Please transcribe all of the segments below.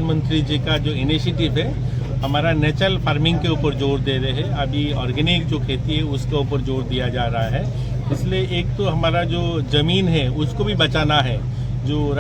प्रधानमंत्री जी का जो इनिशिएटिव है हमारा नेचुरल फार्मिंग के ऊपर जोर दे रहे हैं। अभी ऑर्गेनिक जो खेती है उसके ऊपर जोर दिया जा रहा है। इसलिए एक तो हमारा जो ज़मीन है उसको भी बचाना है। जो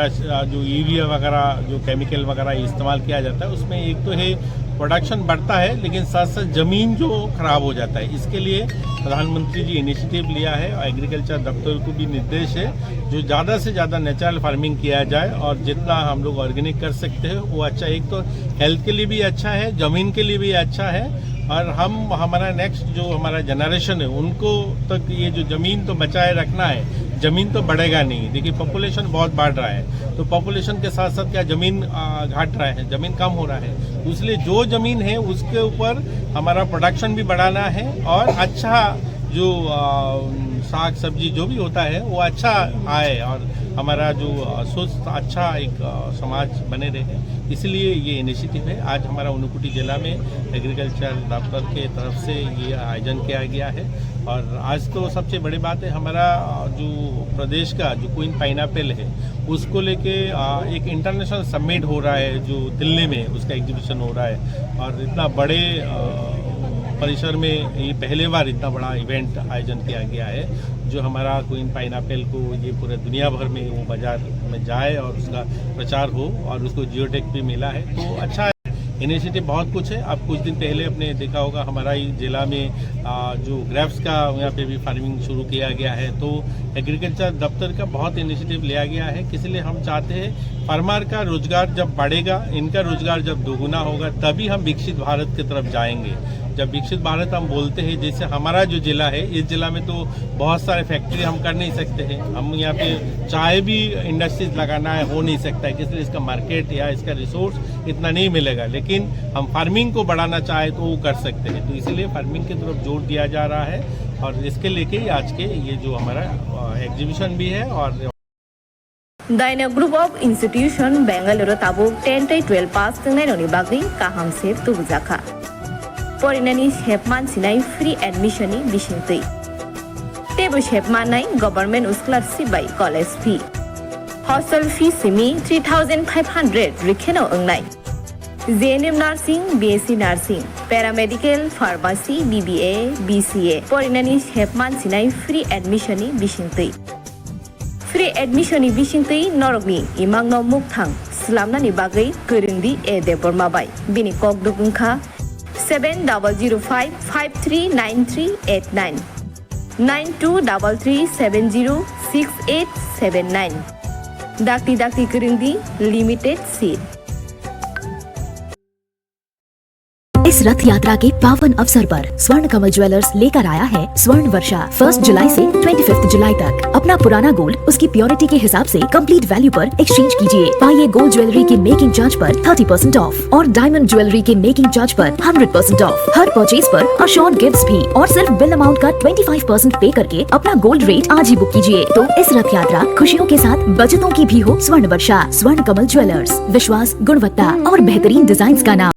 यूरिया वगैरह जो केमिकल वगैरह इस्तेमाल किया जाता है उसमें एक तो है प्रोडक्शन बढ़ता है लेकिन साथ साथ ज़मीन जो खराब हो जाता है। इसके लिए प्रधानमंत्री जी इनिशिएटिव लिया है और एग्रीकल्चर दफ्तर को भी निर्देश है जो ज़्यादा से ज़्यादा नेचुरल फार्मिंग किया जाए और जितना हम लोग ऑर्गेनिक कर सकते हैं वो अच्छा। एक तो हेल्थ के लिए भी अच्छा है, ज़मीन के लिए भी अच्छा है और हमारा नेक्स्ट जो हमारा जनरेशन है उनको तक ये जो ज़मीन तो बचाए रखना है। ज़मीन तो बढ़ेगा नहीं, देखिए पॉपुलेशन बहुत बढ़ रहा है तो पॉपुलेशन के साथ साथ क्या ज़मीन घट रहा है, ज़मीन कम हो रहा है। तो इसलिए जो ज़मीन है उसके ऊपर हमारा प्रोडक्शन भी बढ़ाना है और अच्छा जो साग सब्जी जो भी होता है वो अच्छा आए और हमारा जो स्वस्थ अच्छा एक समाज बने रहे। इसलिए ये इनिशिएटिव है। आज हमारा ऊनकोटी जिला में एग्रीकल्चर दफ्तर के तरफ से ये आयोजन किया गया है और आज तो सबसे बड़ी बात है हमारा जो प्रदेश का जो क्वीन पाइनएप्पल है उसको लेके एक इंटरनेशनल समिट हो रहा है जो दिल्ली में उसका एग्जीबिशन हो रहा है और इतना बड़े परिसर में ये पहले बार इतना बड़ा इवेंट आयोजन किया गया है जो हमारा क्वीन पाइनएप्पल को ये पूरे दुनिया भर में वो बाजार में जाए और उसका प्रचार हो और उसको जियोटेक भी मिला है। तो अच्छा है, इनिशिएटिव बहुत कुछ है। अब कुछ दिन पहले आपने देखा होगा हमारा ही जिला में जो ग्रेप्स का यहाँ पे भी फार्मिंग शुरू किया गया है। तो एग्रीकल्चर दफ्तर का बहुत इनिशिएटिव लिया गया है। इसलिए हम चाहते हैं फार्मर का रोजगार जब बढ़ेगा, इनका रोजगार जब दोगुना होगा तभी हम विकसित भारत की तरफ जाएंगे। जब विकसित भारत हम बोलते हैं जैसे हमारा जो जिला है इस जिला में तो बहुत सारे फैक्ट्री हम कर नहीं सकते हैं। हम यहाँ पे चाहे भी इंडस्ट्रीज लगाना है हो नहीं सकता है, इसलिए इसका मार्केट या इसका रिसोर्स इतना नहीं मिलेगा। लेकिन हम फार्मिंग को बढ़ाना चाहे तो वो कर सकते हैं। तो इसलिए फार्मिंग की तरफ जोर दिया जा रहा है और इसके लेके आज के ये जो हमारा एग्जीबिशन भी है। और दाइना ग्रुप ऑफ इंस्टीट्यूशन बेंगलुरु ताबुक 10-12 पास खालामनायनि बागै गाहामसे तुबुजाखा फरायनायनि हेबमानसिनाय फ्री एडमिशननि बिसिंतै टेबु हेबमानाय गभर्नमेंट स्कॉलरशिप बाय कॉलेज फी हॉस्टल फी सिमी 3500 रिखेनो अंगनाय JNM nursing BSc nursing paramedical pharmacy BBA BCA फरायनायनि हेबमानसिनाय फ्री एडमिशननि बिसिंतै फ्री एडमिशननि बिसिंतै नरकनि इमांनो मुक्थां स्लामनानि बागै गोरोंदि ए देबरमाबाय बिनि कक दुगुंखा 7005539389 9233706879 दाक्ति गोरोंदि लिमिटेड सीट। इस रथ यात्रा के पावन अवसर पर स्वर्ण कमल ज्वेलर्स लेकर आया है स्वर्ण वर्षा। 1 जुलाई से 25 जुलाई तक अपना पुराना गोल्ड उसकी प्योरिटी के हिसाब से कंप्लीट वैल्यू पर एक्सचेंज कीजिए। पाइए गोल्ड ज्वेलरी के मेकिंग चार्ज पर 30% ऑफ और डायमंड ज्वेलरी के मेकिंग चार्ज पर 100% ऑफ। हर परचेज पर अशोर्ड गिफ्ट्स भी और सिर्फ बिल अमाउंट का 25% पे करके अपना गोल्ड रेट आज ही बुक कीजिए। तो इस रथ यात्रा खुशियों के साथ बचतों की भी हो। स्वर्ण वर्षा, स्वर्ण कमल ज्वेलर्स, विश्वास, गुणवत्ता और बेहतरीन डिजाइन का नाम।